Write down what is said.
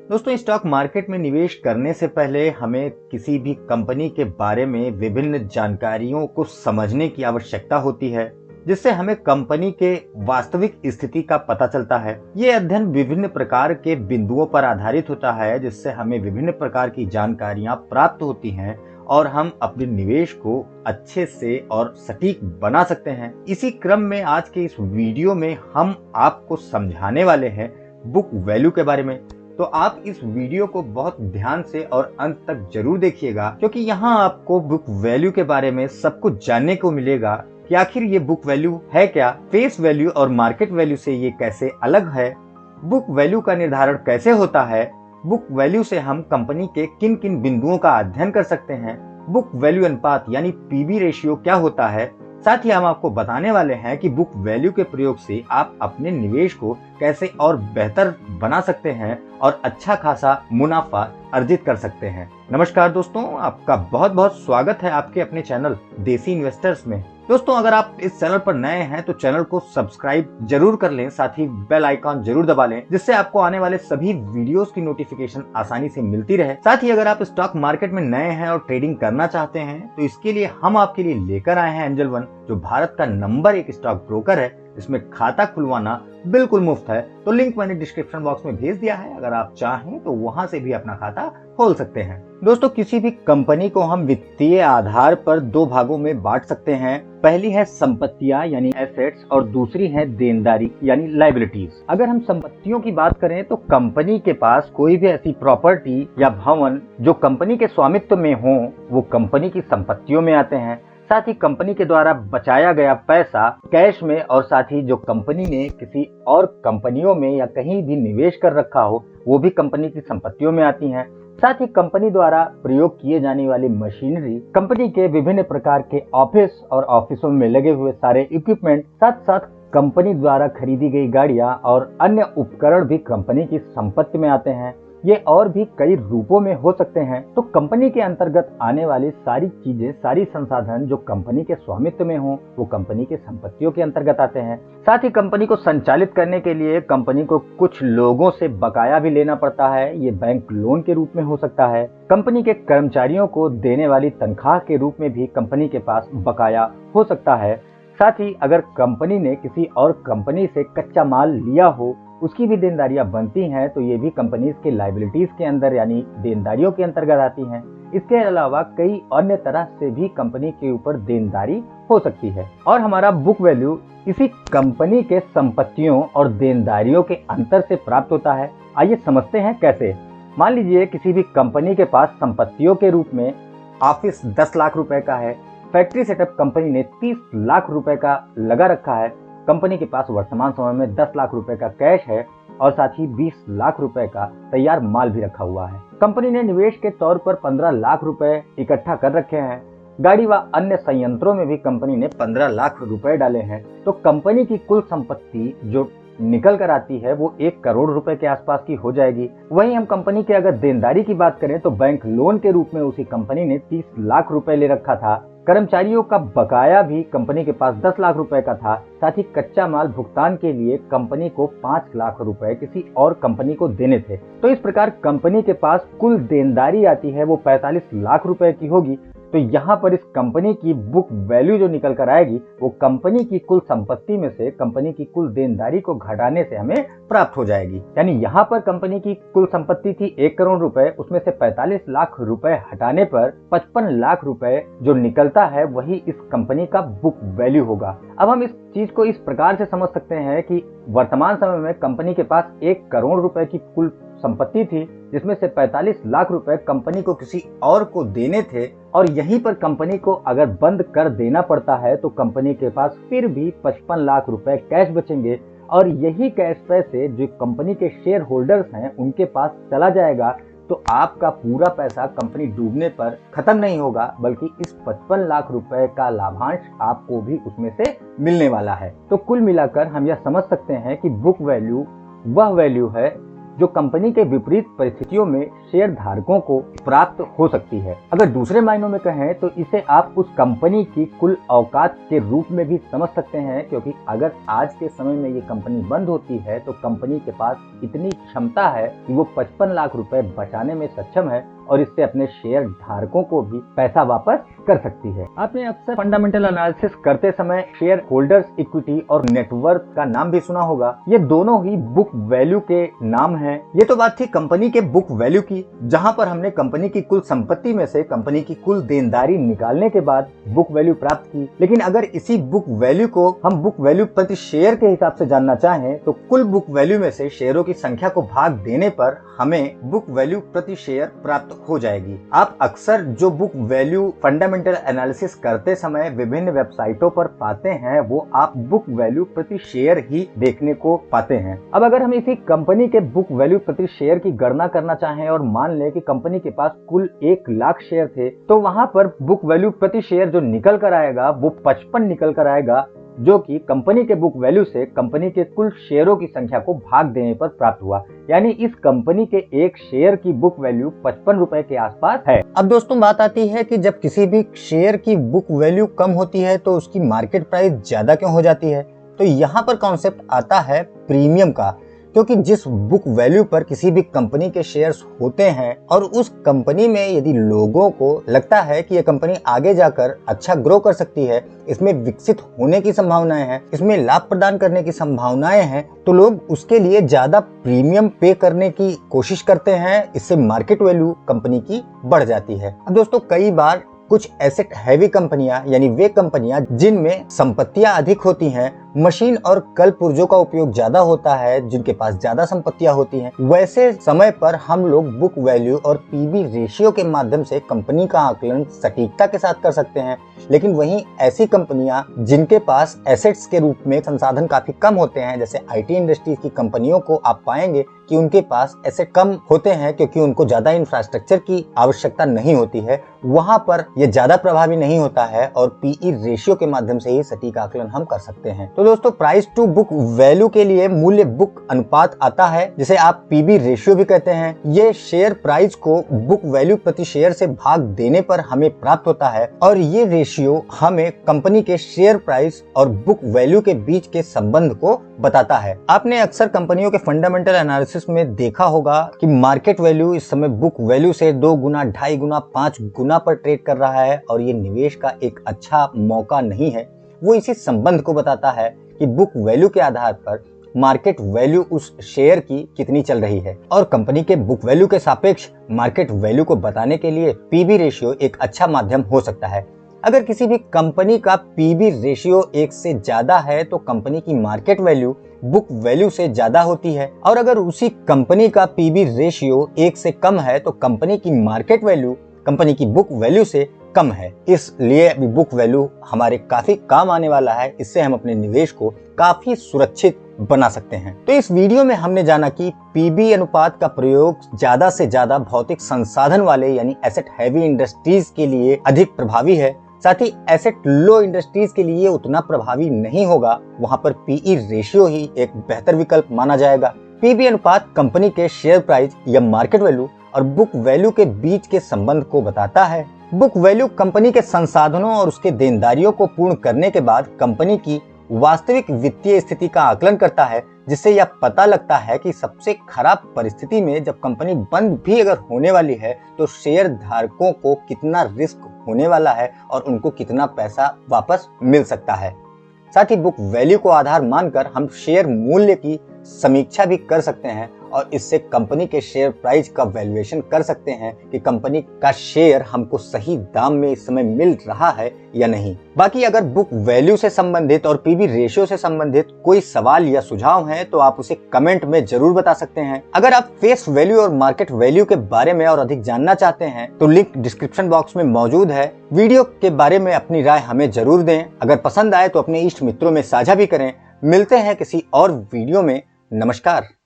दोस्तों, stock market में निवेश करने से पहले हमें किसी भी कंपनी के बारे में विभिन्न जानकारियों को समझने की आवश्यकता होती है, जिससे हमें कंपनी के वास्तविक स्थिति का पता चलता है। ये अध्ययन विभिन्न प्रकार के बिंदुओं पर आधारित होता है, जिससे हमें विभिन्न प्रकार की जानकारियां प्राप्त होती हैं और हम अपने निवेश को अच्छे से और सटीक बना सकते हैं। इसी क्रम में आज के इस वीडियो में हम आपको समझाने वाले हैं बुक वैल्यू के बारे में। तो आप इस वीडियो को बहुत ध्यान से और अंत तक जरूर देखिएगा, क्योंकि यहाँ आपको बुक वैल्यू के बारे में सब कुछ जानने को मिलेगा कि आखिर ये बुक वैल्यू है क्या, फेस वैल्यू और मार्केट वैल्यू से ये कैसे अलग है, बुक वैल्यू का निर्धारण कैसे होता है, बुक वैल्यू से हम कंपनी के किन किन बिंदुओं का अध्ययन कर सकते हैं, बुक वैल्यू अनुपात यानी पीबी रेशियो क्या होता है। साथ ही हम आपको बताने वाले हैं कि बुक वैल्यू के प्रयोग से आप अपने निवेश को कैसे और बेहतर बना सकते हैं और अच्छा खासा मुनाफा अर्जित कर सकते हैं। नमस्कार दोस्तों, आपका बहुत बहुत स्वागत है आपके अपने चैनल देसी इन्वेस्टर्स में। दोस्तों, अगर आप इस चैनल पर नए हैं तो चैनल को सब्सक्राइब जरूर कर लें, साथ ही बेल आइकॉन जरूर दबा लें, जिससे आपको आने वाले सभी वीडियोस की नोटिफिकेशन आसानी से मिलती रहे। साथ ही अगर आप स्टॉक मार्केट में नए हैं और ट्रेडिंग करना चाहते हैं तो इसके लिए हम आपके लिए लेकर आए हैं एंजल वन, जो भारत का नंबर 1 स्टॉक ब्रोकर है। इसमें खाता खुलवाना बिल्कुल मुफ्त है, तो लिंक मैंने डिस्क्रिप्शन बॉक्स में भेज दिया है। अगर आप चाहें तो वहां से भी अपना खाता खोल सकते हैं। दोस्तों, किसी भी कंपनी को हम वित्तीय आधार पर 2 भागों में बांट सकते हैं। पहली है संपत्तियां यानी एसेट्स और दूसरी है देनदारी यानी लायबिलिटीज। अगर हम संपत्तियों की बात करें तो कंपनी के पास कोई भी ऐसी प्रॉपर्टी या भवन जो कंपनी के स्वामित्व में हो, वो कंपनी की संपत्तियों में आते हैं। साथ ही कंपनी के द्वारा बचाया गया पैसा कैश में, और साथ ही जो कंपनी ने किसी और कंपनियों में या कहीं भी निवेश कर रखा हो, वो भी कंपनी की संपत्तियों में आती हैं। साथ ही कंपनी द्वारा प्रयोग किए जाने वाली मशीनरी, कंपनी के विभिन्न प्रकार के ऑफिस और ऑफिसों में लगे हुए सारे इक्विपमेंट, साथ साथ कंपनी द्वारा खरीदी गई गाड़ियां और अन्य उपकरण भी कंपनी की संपत्ति में आते हैं। ये और भी कई रूपों में हो सकते हैं। तो कंपनी के अंतर्गत आने वाली सारी चीजें, सारी संसाधन जो कंपनी के स्वामित्व में हो, वो कंपनी के संपत्तियों के अंतर्गत आते हैं। साथ ही कंपनी को संचालित करने के लिए कंपनी को कुछ लोगों से बकाया भी लेना पड़ता है। ये बैंक लोन के रूप में हो सकता है। कंपनी के कर्मचारियों को देने वाली तनख्वाह के रूप में भी कंपनी के पास बकाया हो सकता है। साथ ही अगर कंपनी ने किसी और कंपनी से कच्चा माल लिया हो, उसकी भी देनदारियां बनती हैं, तो ये भी कंपनीज के लायबिलिटीज के अंदर यानी देनदारियों के अंतर्गत आती हैं। इसके अलावा कई अन्य तरह से भी कंपनी के ऊपर देनदारी हो सकती है। और हमारा बुक वैल्यू इसी कंपनी के संपत्तियों और देनदारियों के अंतर से प्राप्त होता है। आइए समझते हैं कैसे। मान लीजिए किसी भी कंपनी के पास संपत्तियों के रूप में ऑफिस 10 लाख रुपए का है, फैक्ट्री सेटअप कंपनी ने 30 लाख रुपए का लगा रखा है, कंपनी के पास वर्तमान समय में 10 लाख रुपए का कैश है और साथ ही 20 लाख रुपए का तैयार माल भी रखा हुआ है। कंपनी ने निवेश के तौर पर 15 लाख रुपए इकट्ठा कर रखे हैं। गाड़ी व अन्य संयंत्रों में भी कंपनी ने 15 लाख रुपए डाले हैं। तो कंपनी की कुल संपत्ति जो निकल कर आती है वो 1 करोड़ रुपए के आसपास की हो जाएगी। वहीं हम कंपनी के अगर देनदारी की बात करें तो बैंक लोन के रूप में उसी कंपनी ने 30 लाख रुपए ले रखा था। कर्मचारियों का बकाया भी कंपनी के पास 10 लाख रुपए का था। साथ ही कच्चा माल भुगतान के लिए कंपनी को 5 लाख रुपए किसी और कंपनी को देने थे। तो इस प्रकार कंपनी के पास कुल देनदारी आती है वो 45 लाख रुपए की होगी। तो यहाँ पर इस कंपनी की बुक वैल्यू जो निकल कर आएगी वो कंपनी की कुल संपत्ति में से कंपनी की कुल देनदारी को घटाने से हमें प्राप्त हो जाएगी। यानी यहाँ पर कंपनी की कुल संपत्ति थी 1 करोड़ रुपए, उसमें से 45 लाख रुपए हटाने पर 55 लाख रुपए जो निकलता है वही इस कंपनी का बुक वैल्यू होगा। अब हम इस चीज को इस प्रकार से समझ सकते हैं कि वर्तमान समय में कंपनी के पास 1 करोड़ रुपए की कुल संपत्ति थी, जिसमें से 45 लाख रुपए कंपनी को किसी और को देने थे, और यहीं पर कंपनी को अगर बंद कर देना पड़ता है तो कंपनी के पास फिर भी 55 लाख रुपए कैश बचेंगे, और यही कैश पैसे जो कंपनी के शेयर होल्डर्स हैं उनके पास चला जाएगा। तो आपका पूरा पैसा कंपनी डूबने पर खत्म नहीं होगा, बल्कि इस 55 लाख रुपए का लाभांश आपको भी उसमें से मिलने वाला है। तो कुल मिलाकर हम यह समझ सकते हैं कि बुक वैल्यू वह वैल्यू है जो कंपनी के विपरीत परिस्थितियों में शेयर धारकों को प्राप्त हो सकती है। अगर दूसरे मायनों में कहें तो इसे आप उस कंपनी की कुल औकात के रूप में भी समझ सकते हैं, क्योंकि अगर आज के समय में ये कंपनी बंद होती है तो कंपनी के पास इतनी क्षमता है कि वो 55 लाख रुपए बचाने में सक्षम है और इससे अपने शेयर धारकों को भी पैसा वापस कर सकती है। आपने अक्सर फंडामेंटल एनालिसिस करते समय शेयर होल्डर्स इक्विटी और नेटवर्थ का नाम भी सुना होगा। ये दोनों ही बुक वैल्यू के नाम हैं। ये तो बात थी कंपनी के बुक वैल्यू की, जहां पर हमने कंपनी की कुल संपत्ति में से कंपनी की कुल देनदारी निकालने के बाद बुक वैल्यू प्राप्त की। लेकिन अगर इसी बुक वैल्यू को हम बुक वैल्यू प्रति शेयर के हिसाब से जानना चाहें तो कुल बुक वैल्यू में से शेयरों की संख्या को भाग देने पर हमें बुक वैल्यू प्रति शेयर प्राप्त हो जाएगी। आप अक्सर जो बुक वैल्यू फंडामेंटल एनालिसिस करते समय विभिन्न वेबसाइटों पर पाते हैं वो आप बुक वैल्यू प्रति शेयर ही देखने को पाते हैं। अब अगर हम इसी कंपनी के बुक वैल्यू प्रति शेयर की गणना करना चाहें और मान लें कि कंपनी के पास कुल 1 लाख शेयर थे, तो वहां पर बुक वैल्यू प्रति शेयर जो निकल कर आएगा वो 55 निकल कर आएगा, जो कि कंपनी के बुक वैल्यू से कंपनी के कुल शेयरों की संख्या को भाग देने पर प्राप्त हुआ। यानी इस कंपनी के एक शेयर की बुक वैल्यू 55 रुपए के आसपास है। अब दोस्तों बात आती है कि जब किसी भी शेयर की बुक वैल्यू कम होती है तो उसकी मार्केट प्राइस ज्यादा क्यों हो जाती है। तो यहाँ पर कॉन्सेप्ट आता है प्रीमियम का, क्योंकि जिस बुक वैल्यू पर किसी भी कंपनी के शेयर्स होते हैं और उस कंपनी में यदि लोगों को लगता है कि यह कंपनी आगे जाकर अच्छा ग्रो कर सकती है, इसमें विकसित होने की संभावनाएं हैं, इसमें लाभ प्रदान करने की संभावनाएं हैं, तो लोग उसके लिए ज्यादा प्रीमियम पे करने की कोशिश करते हैं। इससे मार्केट वैल्यू कंपनी की बढ़ जाती है। अब दोस्तों कई बार कुछ एसेट हैवी कंपनियां, यानी वे कंपनियां जिनमें संपत्तियां अधिक होती हैं, मशीन और कल पुर्जों का उपयोग ज्यादा होता है, जिनके पास ज्यादा संपत्तियां होती हैं, वैसे समय पर हम लोग बुक वैल्यू और पीबी रेशियो के माध्यम से कंपनी का आकलन सटीकता के साथ कर सकते हैं। लेकिन वहीं ऐसी कंपनियां जिनके पास एसेट्स के रूप में संसाधन काफी कम होते हैं, जैसे आईटी इंडस्ट्रीज की कंपनियों को आप पाएंगे कि उनके पास एसेट कम होते हैं क्योंकि उनको ज्यादा इंफ्रास्ट्रक्चर की आवश्यकता नहीं होती है, वहां पर यह ज्यादा प्रभावी नहीं होता है और पीई रेशियो के माध्यम से ही सटीक आकलन हम कर सकते हैं। तो दोस्तों प्राइस टू बुक वैल्यू के लिए मूल्य बुक अनुपात आता है, जिसे आप पीबी रेशियो भी कहते हैं। ये शेयर प्राइस को बुक वैल्यू प्रति शेयर से भाग देने पर हमें प्राप्त होता है और ये रेशियो हमें कंपनी के शेयर प्राइस और बुक वैल्यू के बीच के संबंध को बताता है। आपने अक्सर कंपनियों के फंडामेंटल एनालिसिस में देखा होगा कि मार्केट वैल्यू इस समय बुक वैल्यू से 2 गुना, 2.5 गुना, 5 गुना पर ट्रेड कर रहा है और ये निवेश का एक अच्छा मौका नहीं है। वो इसी संबंध को बताता है कि बुक वैल्यू के आधार पर मार्केट वैल्यू उस शेयर की कितनी चल रही है और कंपनी के बुक वैल्यू के सापेक्ष मार्केट वैल्यू को बताने के लिए पीबी रेशियो एक अच्छा माध्यम हो सकता है। अगर किसी भी कंपनी का पीबी रेशियो 1 से ज्यादा है तो कंपनी की मार्केट वैल्यू बुक वैल्यू से ज्यादा होती है और अगर उसी कंपनी का पीबी रेशियो 1 से कम है तो कंपनी की मार्केट वैल्यू कंपनी की बुक वैल्यू से कम है। इसलिए अभी बुक वैल्यू हमारे काफी काम आने वाला है। इससे हम अपने निवेश को काफी सुरक्षित बना सकते हैं। तो इस वीडियो में हमने जाना कि पीबी अनुपात का प्रयोग ज्यादा से ज्यादा भौतिक संसाधन वाले यानी एसेट हैवी इंडस्ट्रीज के लिए अधिक प्रभावी है, साथ ही एसेट लो इंडस्ट्रीज के लिए उतना प्रभावी नहीं होगा। वहां पर पीई रेशियो ही एक बेहतर विकल्प माना जाएगा। पीबी अनुपात कंपनी के शेयर प्राइस या मार्केट वैल्यू और बुक वैल्यू के बीच के संबंध को बताता है। बुक वैल्यू कंपनी के संसाधनों और उसके देनदारियों को पूर्ण करने के बाद कंपनी की वास्तविक वित्तीय स्थिति का आकलन करता है, जिससे यह पता लगता है कि सबसे खराब परिस्थिति में जब कंपनी बंद भी अगर होने वाली है तो शेयर धारकों को कितना रिस्क होने वाला है और उनको कितना पैसा वापस मिल सकता है। साथ ही बुक वैल्यू को आधार मानकर हम शेयर मूल्य की समीक्षा भी कर सकते हैं और इससे कंपनी के शेयर प्राइस का वैल्यूएशन कर सकते हैं कि कंपनी का शेयर हमको सही दाम में इस समय मिल रहा है या नहीं। बाकी अगर बुक वैल्यू से संबंधित और पीबी रेशियो से संबंधित कोई सवाल या सुझाव है तो आप उसे कमेंट में जरूर बता सकते हैं। अगर आप फेस वैल्यू और मार्केट वैल्यू के बारे में और अधिक जानना चाहते हैं तो लिंक डिस्क्रिप्शन बॉक्स में मौजूद है। वीडियो के बारे में अपनी राय हमें जरूर दें। अगर पसंद आए तो अपने इष्ट मित्रों में साझा भी करें। मिलते हैं किसी और वीडियो में। नमस्कार।